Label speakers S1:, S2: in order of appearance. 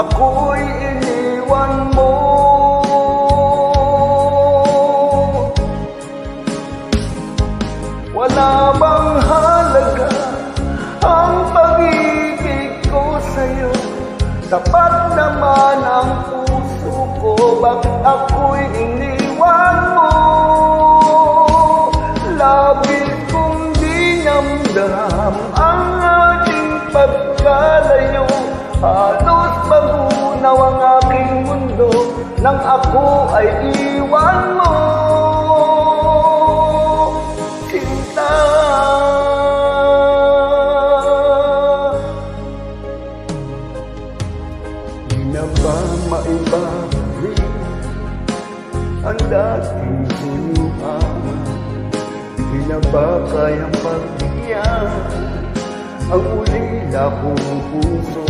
S1: ako'y iniwan mo. Wala bang halaga ang pag-ibig ko sa'yo? Tapat naman ang puso ko, bakit ako'y iniwan mo? Labis kong dinamdam ang ating pagkalayo, halos magunaw ang aking mundo nang ako ay iwan mo. Sinta, di na ba maibabalik ang dating sinuhan? Di na ba kayang pagtiyan ang ulila kong puso?